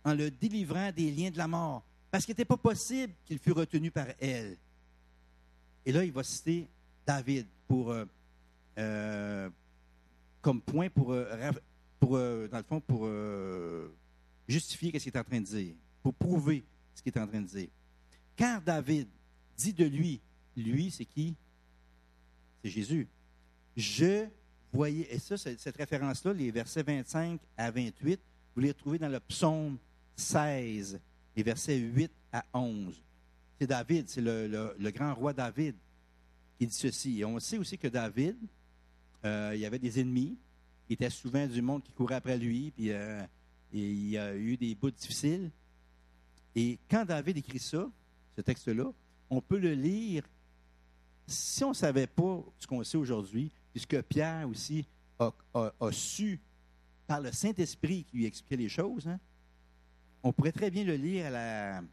en le délivrant des liens de la mort, parce qu'il n'était pas possible qu'il fût retenu par elle. Et là, il va citer David comme point dans le fond, pour justifier ce qu'il est en train de dire, pour prouver ce qu'il est en train de dire. Car David dit de lui, c'est qui? C'est Jésus. Je voyais, et ça, cette référence-là, les versets 25 à 28, vous les retrouvez dans le psaume 16, les versets 8 à 11. C'est David, c'est le grand roi David qui dit ceci. Et on sait aussi que David, il y avait des ennemis. Il était souvent du monde qui courait après lui, puis il y a eu des bouts difficiles. Et quand David écrit ça, ce texte-là, on peut le lire si on ne savait pas ce qu'on sait aujourd'hui, puisque Pierre aussi a su, par le Saint-Esprit qui lui expliquait les choses, hein, on pourrait très bien le lire si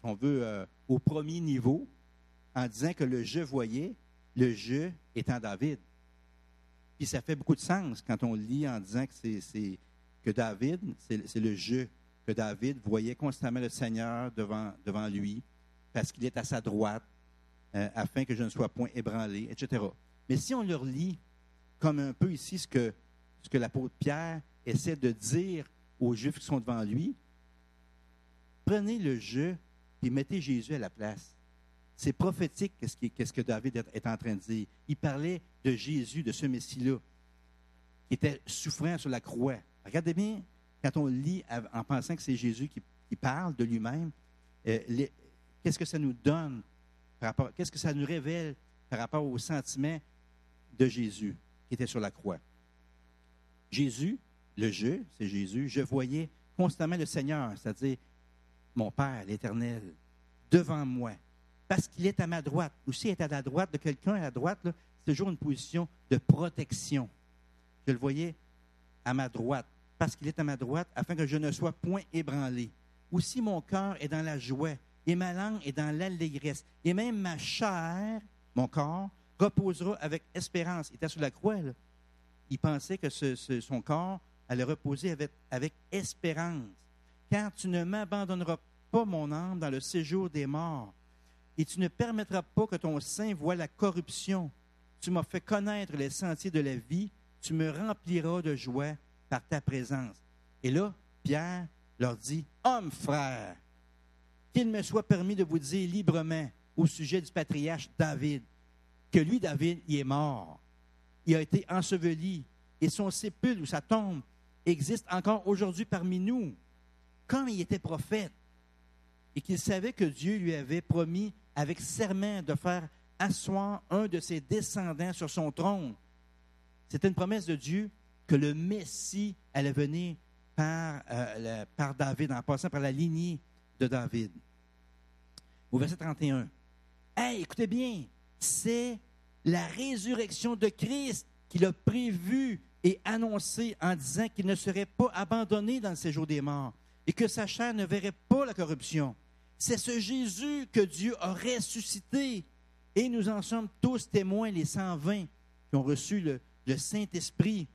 on veut, au premier niveau, en disant que le « je voyais », le « je » étant David. Puis ça fait beaucoup de sens quand on lit en disant que David, c'est le « je », que David voyait constamment le Seigneur devant lui, parce qu'il est à sa droite, afin que je ne sois point ébranlé, etc. Mais si on le relit comme un peu ici ce que l'apôtre Pierre essaie de dire aux Juifs qui sont devant lui, prenez le « je » et mettez Jésus à la place. C'est prophétique qu'est-ce que David est en train de dire. Il parlait de Jésus, de ce Messie-là, qui était souffrant sur la croix. Regardez bien, quand on lit en pensant que c'est Jésus qui parle de lui-même, qu'est-ce que ça nous donne, qu'est-ce que ça nous révèle par rapport au sentiment de Jésus qui était sur la croix. Jésus, le « je », c'est Jésus, je voyais constamment le Seigneur, c'est-à-dire mon Père, l'Éternel, devant moi. Parce qu'il est à ma droite. Aussi, être à la droite de quelqu'un à la droite, là, c'est toujours une position de protection. Je le voyais à ma droite. Parce qu'il est à ma droite, afin que je ne sois point ébranlé. Aussi, mon cœur est dans la joie, et ma langue est dans l'allégresse. Et même ma chair, mon corps, reposera avec espérance. Il était sur la croix, là. Il pensait que son corps allait reposer avec espérance. Car tu ne m'abandonneras pas, mon âme, dans le séjour des morts. Et tu ne permettras pas que ton sein voie la corruption. Tu m'as fait connaître les sentiers de la vie. Tu me rempliras de joie par ta présence. Et là, Pierre leur dit, « Hommes, frères, qu'il me soit permis de vous dire librement au sujet du patriarche David, que lui, David, il est mort. Il a été enseveli, et son sépulcre ou sa tombe existe encore aujourd'hui parmi nous. Comme il était prophète, et qu'il savait que Dieu lui avait promis avec serment de faire asseoir un de ses descendants sur son trône. C'était une promesse de Dieu que le Messie allait venir par David, en passant par la lignée de David. Au verset 31. « Hey, écoutez bien, c'est la résurrection de Christ qu'il a prévue et annoncée en disant qu'il ne serait pas abandonné dans le séjour des morts et que sa chair ne verrait pas la corruption. C'est ce Jésus que Dieu a ressuscité. Et nous en sommes tous témoins, les 120 qui ont reçu le Saint-Esprit,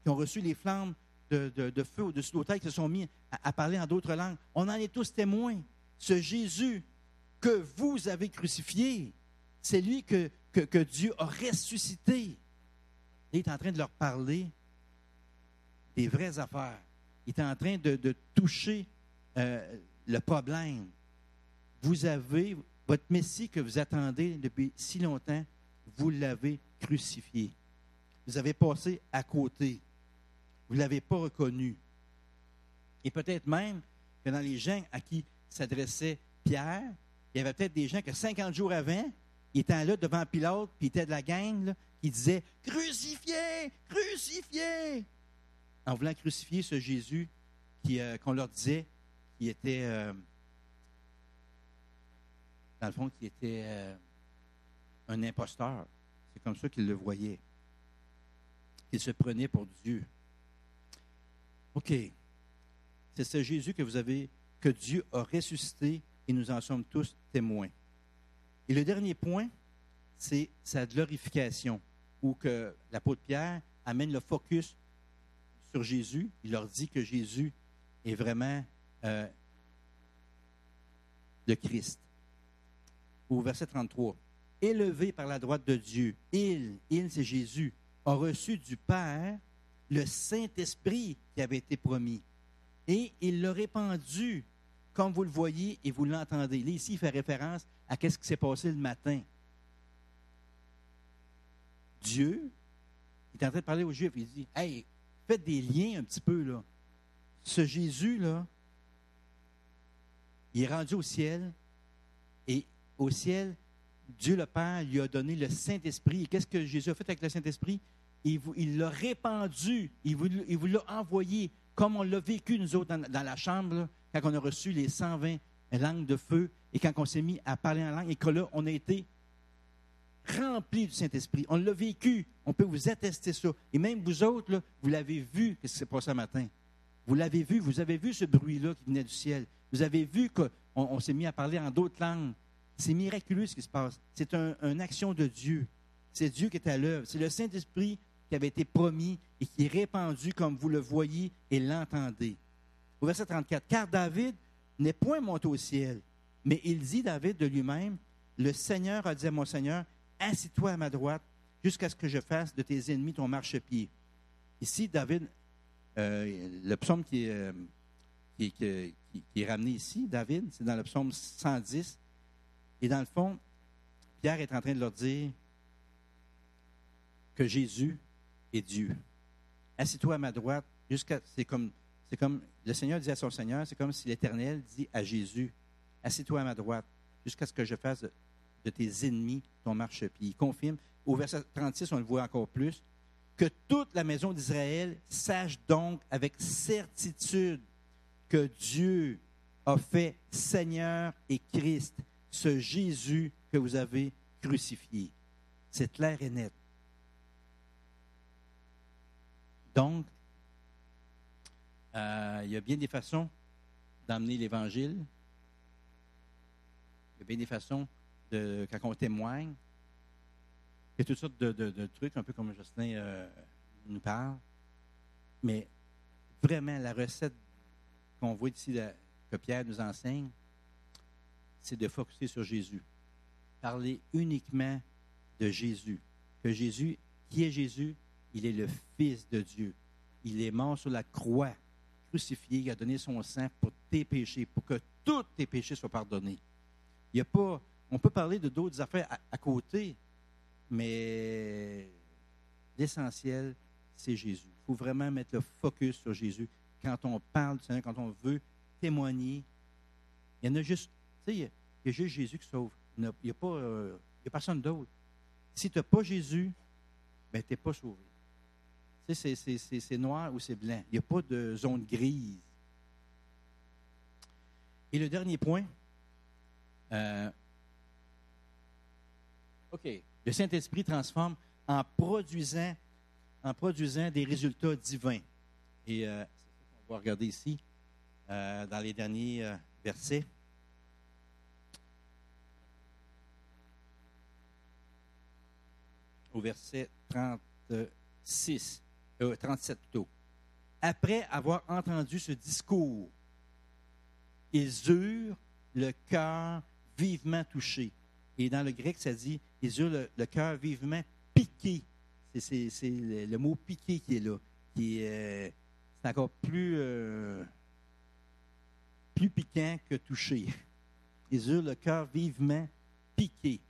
qui ont reçu les flammes de feu au-dessus de l'autel, qui se sont mis à parler en d'autres langues. On en est tous témoins. Ce Jésus que vous avez crucifié, c'est lui que Dieu a ressuscité. Il est en train de leur parler des vraies affaires. Il est en train de toucher le problème. Vous avez votre Messie que vous attendez depuis si longtemps, vous l'avez crucifié. vous avez passé à côté. Vous ne l'avez pas reconnu. Et peut-être même que dans les gens à qui s'adressait Pierre, il y avait peut-être des gens que 50 jours avant, ils étaient là devant Pilate, puis ils étaient de la gang, là, qui disaient « Crucifiez! Crucifiez! » en voulant crucifier ce Jésus qu'on leur disait qui était, dans le fond, qui était un imposteur. C'est comme ça qu'ils le voyaient. Qu'ils se prenaient pour Dieu. OK. C'est ce Jésus que Dieu a ressuscité et nous en sommes tous témoins. Et le dernier point, c'est sa glorification, où que l'apôtre Pierre amène le focus sur Jésus. Il leur dit que Jésus est vraiment le Christ. Au verset 33, « Élevé par la droite de Dieu, il c'est Jésus, a reçu du Père le Saint-Esprit qui avait été promis. Et il l'a répandu, comme vous le voyez et vous l'entendez. » Là, ici, il fait référence à ce qui s'est passé le matin. Dieu est en train de parler aux Juifs. Il dit, « Hey, faites des liens un petit peu, là. Ce Jésus-là, il est rendu au ciel, et au ciel, Dieu le Père lui a donné le Saint-Esprit. Et qu'est-ce que Jésus a fait avec le Saint-Esprit? Il l'a répandu, il vous l'a envoyé, comme on l'a vécu, nous autres, dans la chambre, là, quand on a reçu les 120 langues de feu, et quand on s'est mis à parler en langue, et que là, on a été remplis du Saint-Esprit. On l'a vécu. On peut vous attester ça. Et même vous autres, là, vous l'avez vu, qu'est-ce qui s'est passé ce matin. Vous l'avez vu, vous avez vu ce bruit-là qui venait du ciel. Vous avez vu qu'on s'est mis à parler en d'autres langues. C'est miraculeux ce qui se passe. C'est une action de Dieu. C'est Dieu qui est à l'œuvre. C'est le Saint-Esprit qui avait été promis et qui est répandu comme vous le voyez et l'entendez. Au verset 34, « Car David n'est point monté au ciel, mais il dit, David, de lui-même, le Seigneur a dit à mon Seigneur, assis-toi à ma droite jusqu'à ce que je fasse de tes ennemis ton marchepied. » Ici, David, le psaume qui est ramené ici, David, c'est dans le psaume 110. Et dans le fond, Pierre est en train de leur dire que Jésus est Dieu. Assis-toi à ma droite, c'est comme le Seigneur dit à son Seigneur, c'est comme si l'Éternel dit à Jésus, assis-toi à ma droite, jusqu'à ce que je fasse de tes ennemis ton marchepied. Il confirme, au verset 36, on le voit encore plus, que toute la maison d'Israël sache donc avec certitude que Dieu a fait Seigneur et Christ, ce Jésus que vous avez crucifié. C'est clair et net. Donc, il y a bien des façons d'emmener l'Évangile. Il y a bien des façons quand on témoigne. Il y a toutes sortes de trucs, un peu comme Justin nous parle. Mais vraiment, la recette qu'on voit ici, que Pierre nous enseigne, c'est de focusser sur Jésus. Parler uniquement de Jésus. Que Jésus, qui est Jésus? Il est le Fils de Dieu. Il est mort sur la croix, crucifié. Il a donné son sang pour tes péchés, pour que tous tes péchés soient pardonnés. Il y a pas, on peut parler de d'autres affaires à côté, mais l'essentiel, c'est Jésus. Il faut vraiment mettre le focus sur Jésus. Quand on parle du Seigneur, quand on veut témoigner, il y en a juste, tu sais, il y a juste Jésus qui sauve. Il n'y a personne d'autre. Si tu n'as pas Jésus, ben, tu n'es pas sauvé. Tu sais, c'est noir ou c'est blanc. Il n'y a pas de zone grise. Et le dernier point, OK, le Saint-Esprit transforme en produisant des résultats divins. Et c'est ça qu'on va regarder ici, dans les derniers versets. Au verset 37 plutôt. Après avoir entendu ce discours, ils eurent le cœur vivement touché. Et dans le grec, ça dit, ils eurent le cœur vivement piqué. C'est le mot piqué qui est là. C'est encore plus piquant que touché. Ils eurent le cœur vivement piqué.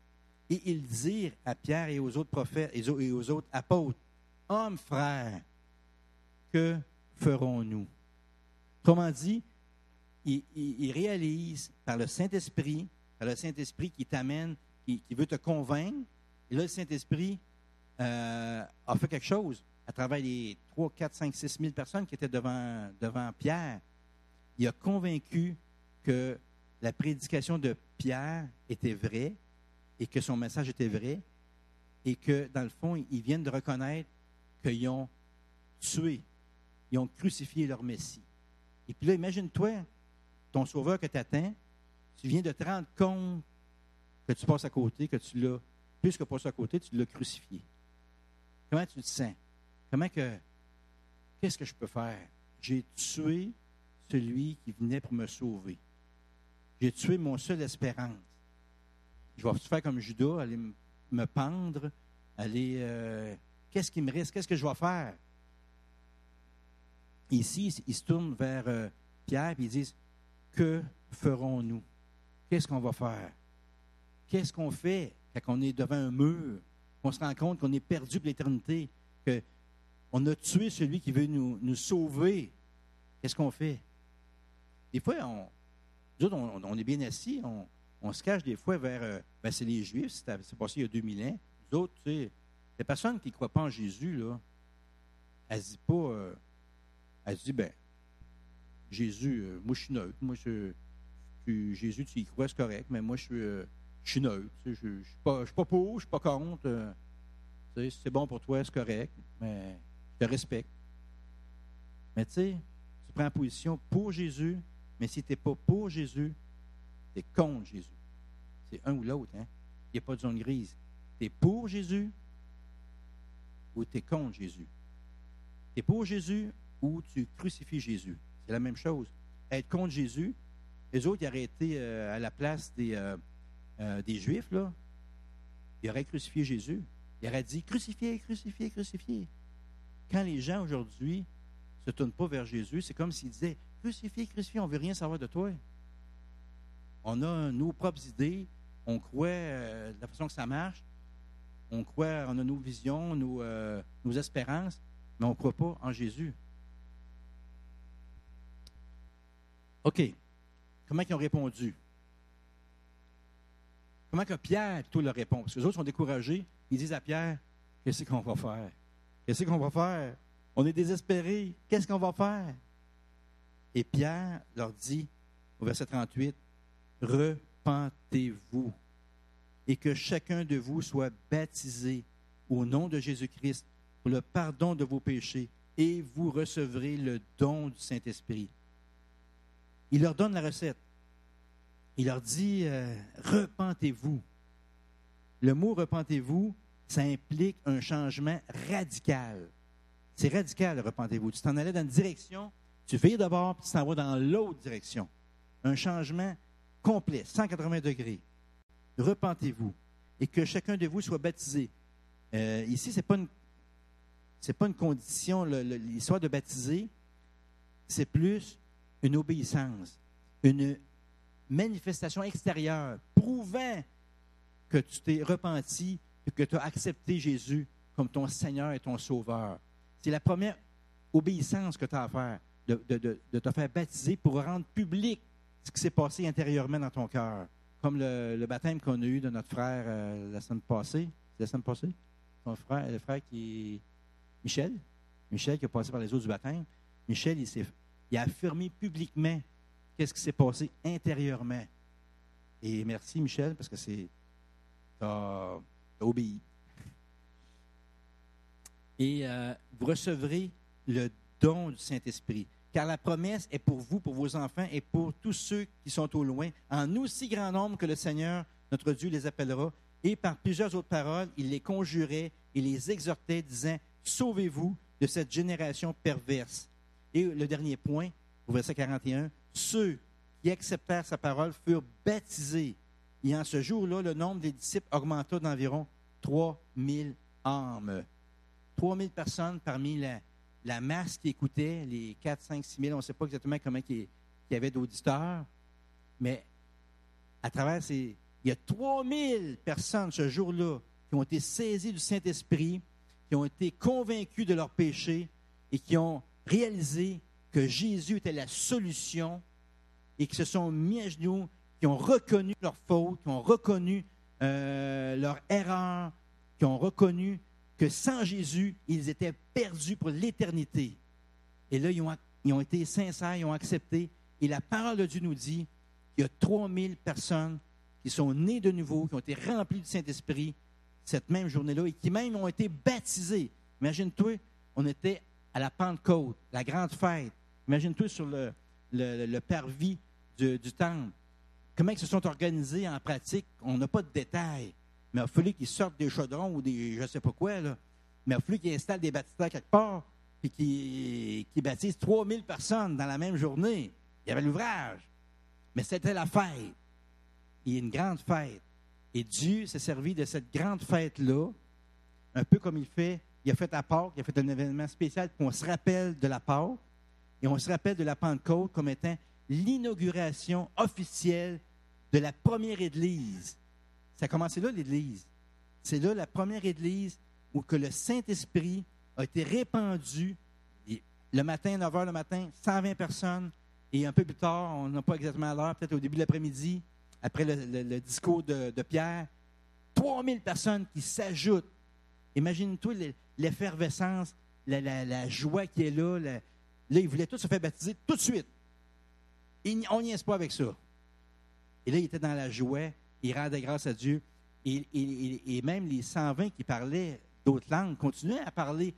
Et ils dirent à Pierre et aux autres prophètes et aux autres apôtres, « hommes frères, que ferons-nous? » Autrement dit, il réalise par le Saint-Esprit qui t'amène, qui veut te convaincre. Et là, le Saint-Esprit a fait quelque chose à travers les 3, 4, 5, 6 000 personnes qui étaient devant Pierre. Il a convaincu que la prédication de Pierre était vraie et que son message était vrai et que, dans le fond, ils viennent de reconnaître qu'ils ont tué, ils ont crucifié leur Messie. Et puis là, imagine-toi, ton sauveur que tu attends, tu viens de te rendre compte que tu passes à côté, que tu l'as, plus que passer à côté, tu l'as crucifié. Comment tu te sens? Qu'est-ce que je peux faire? J'ai tué celui qui venait pour me sauver. J'ai tué mon seul espérance. Je vais faire comme Judas, aller me pendre, qu'est-ce qui me reste? Qu'est-ce que je vais faire? Ici, ils se tournent vers Pierre et ils disent, que ferons-nous? Qu'est-ce qu'on va faire? Qu'est-ce qu'on fait quand on est devant un mur? On se rend compte qu'on est perdu pour l'éternité, qu'on a tué celui qui veut nous sauver. Qu'est-ce qu'on fait? Des fois, nous autres, on est bien assis, on se cache des fois vers... c'est les Juifs, c'est passé il y a 2000 ans. Nous autres, tu sais, les personnes qui ne croient pas en Jésus, là, elles ne disent pas... elles se disent, Jésus, moi, je suis neutre. Moi, Jésus, tu y crois, c'est correct, mais moi, je suis neutre. Tu sais, je ne suis pas pour, je ne suis pas contre. Tu sais, si c'est bon pour toi, c'est correct, mais je te respecte. Mais tu sais, tu prends position pour Jésus, mais si tu n'es pas pour Jésus, tu es contre Jésus. C'est un ou l'autre, hein? Il n'y a pas de zone grise. Tu es pour Jésus ou tu es contre Jésus. Tu es pour Jésus ou tu crucifies Jésus. C'est la même chose. Être contre Jésus, les autres, ils auraient été à la place des Juifs, là. Ils auraient crucifié Jésus. Ils auraient dit, crucifiez, crucifiez, crucifiez. Quand les gens aujourd'hui ne se tournent pas vers Jésus, c'est comme s'ils disaient, crucifiez, crucifiez, on ne veut rien savoir de toi. On a nos propres idées, on croit de la façon que ça marche, on croit, on a nos visions, nos espérances, mais on ne croit pas en Jésus. OK. Comment ils ont répondu? Comment que Pierre plutôt leur répond? Parce que les autres sont découragés. Ils disent à Pierre, qu'est-ce qu'on va faire? Qu'est-ce qu'on va faire? On est désespérés. Qu'est-ce qu'on va faire? Et Pierre leur dit, au verset 38, repentez-vous et que chacun de vous soit baptisé au nom de Jésus-Christ pour le pardon de vos péchés et vous recevrez le don du Saint-Esprit. Il leur donne la recette. Il leur dit, repentez-vous. Le mot repentez-vous, ça implique un changement radical. C'est radical, repentez-vous. Tu t'en allais dans une direction, tu vires de bord, puis tu t'en vas dans l'autre direction. Un changement complet, 180 degrés. Repentez-vous et que chacun de vous soit baptisé. Ici, ce n'est pas une condition, l'histoire de baptiser, c'est plus une obéissance, une manifestation extérieure, prouvant que tu t'es repenti et que tu as accepté Jésus comme ton Seigneur et ton Sauveur. C'est la première obéissance que tu as à faire, de te faire baptiser pour rendre public ce qui s'est passé intérieurement dans ton cœur. Comme le baptême qu'on a eu de notre frère la semaine passée. C'est la semaine passée? Ton frère, le frère qui est Michel qui a passé par les eaux du baptême. Michel, il a affirmé publiquement qu'est-ce qui s'est passé intérieurement. Et merci, Michel, parce que tu as obéi. Et vous recevrez le don du Saint-Esprit. Car la promesse est pour vous, pour vos enfants et pour tous ceux qui sont au loin, en aussi grand nombre que le Seigneur, notre Dieu, les appellera. Et par plusieurs autres paroles, il les conjurait et les exhortait, disant, « Sauvez-vous de cette génération perverse. » Et le dernier point, au verset 41, « Ceux qui acceptèrent sa parole furent baptisés. Et en ce jour-là, le nombre des disciples augmenta d'environ 3000 âmes. » 3000 personnes parmi la masse qui écoutait, les 4, 5, 6 000, on ne sait pas exactement comment il y avait d'auditeurs, mais à travers il y a 3000 personnes ce jour-là qui ont été saisies du Saint-Esprit, qui ont été convaincus de leur péché et qui ont réalisé que Jésus était la solution et qui se sont mis à genoux, qui ont reconnu leur faute, qui ont reconnu leur erreur, qui ont reconnu que sans Jésus, ils étaient perdus pour l'éternité. Et là, ils ont été sincères, ils ont accepté. Et la parole de Dieu nous dit qu'il y a 3000 personnes qui sont nées de nouveau, qui ont été remplies du Saint-Esprit cette même journée-là et qui même ont été baptisées. Imagine-toi, on était à la Pentecôte, la grande fête. Imagine-toi sur le parvis du temple. Comment ils se sont organisés en pratique, on n'a pas de détails. Mais il a fallu qu'ils sortent des chaudrons ou des je ne sais pas quoi, là. Mais il a fallu qu'ils installent des baptistères quelque part puis qu'ils baptisent 3000 personnes dans la même journée. Il y avait l'ouvrage. Mais c'était la fête. Il y a une grande fête. Et Dieu s'est servi de cette grande fête-là, un peu comme il a fait à Pâques, il a fait un événement spécial, puis on se rappelle de la Pâques, et on se rappelle de la Pentecôte comme étant l'inauguration officielle de la première Église. Ça a commencé là, l'Église. C'est là la première Église où que le Saint-Esprit a été répandu. Le matin, 9 h le matin, 120 personnes. Et un peu plus tard, on n'a pas exactement l'heure, peut-être au début de l'après-midi, après le discours de Pierre, 3000 personnes qui s'ajoutent. Imagine-toi l'effervescence, la joie qui est là. Là, ils voulaient tous se faire baptiser tout de suite. Et on n'y est pas avec ça. Et là, ils étaient dans la joie, ils rendaient grâce à Dieu. Et même les 120 qui parlaient d'autres langues continuaient à parler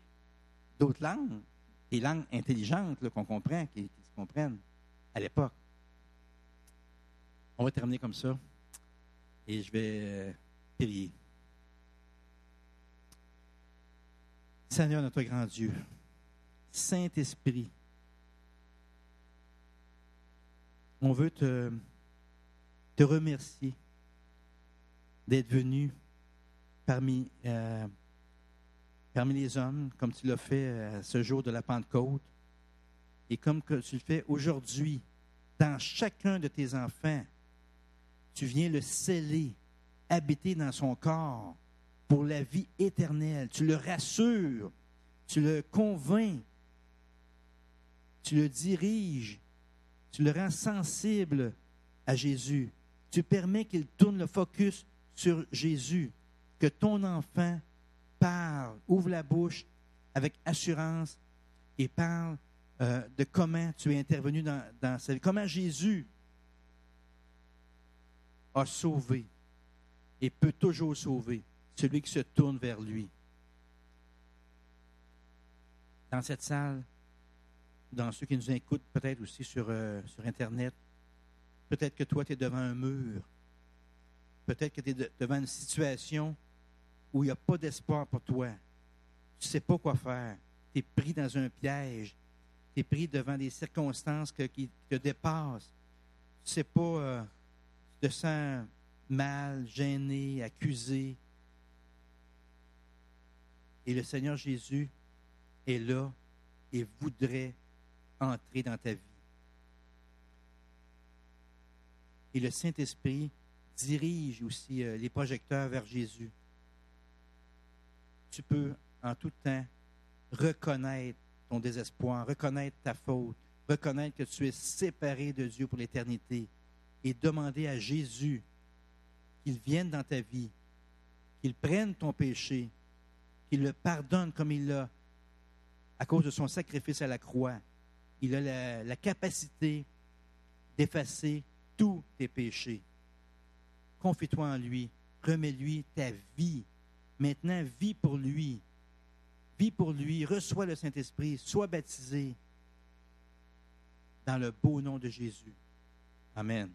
d'autres langues, des langues intelligentes là, qu'on comprend, qui se comprennent à l'époque. On va terminer comme ça. Et je vais prier. Seigneur, notre grand Dieu, Saint-Esprit, on veut te remercier d'être venu parmi les hommes, comme tu l'as fait ce jour de la Pentecôte, et comme que tu le fais aujourd'hui, dans chacun de tes enfants. Tu viens le sceller, habiter dans son corps pour la vie éternelle. Tu le rassures, tu le convaincs, tu le diriges, tu le rends sensible à Jésus. Tu permets qu'il tourne le focus sur Jésus, que ton enfant parle, ouvre la bouche avec assurance et parle de comment tu es intervenu dans sa vie, comment Jésus a sauvé et peut toujours sauver celui qui se tourne vers lui. Dans cette salle, dans ceux qui nous écoutent peut-être aussi sur Internet, peut-être que toi, tu es devant un mur. Peut-être que tu es devant une situation où il n'y a pas d'espoir pour toi. Tu ne sais pas quoi faire. Tu es pris dans un piège. Tu es pris devant des circonstances qui te dépassent. Tu ne sais pas, tu te sens mal, gêné, accusé. Et le Seigneur Jésus est là et voudrait entrer dans ta vie. Et le Saint-Esprit dirige aussi les projecteurs vers Jésus. Tu peux, en tout temps, reconnaître ton désespoir, reconnaître ta faute, reconnaître que tu es séparé de Dieu pour l'éternité et demander à Jésus qu'il vienne dans ta vie, qu'il prenne ton péché, qu'il le pardonne comme il l'a à cause de son sacrifice à la croix. Il a la capacité d'effacer tous tes péchés. Confie-toi en lui, remets-lui ta vie. Maintenant, vis pour lui. Vis pour lui, reçois le Saint-Esprit, sois baptisé dans le beau nom de Jésus. Amen.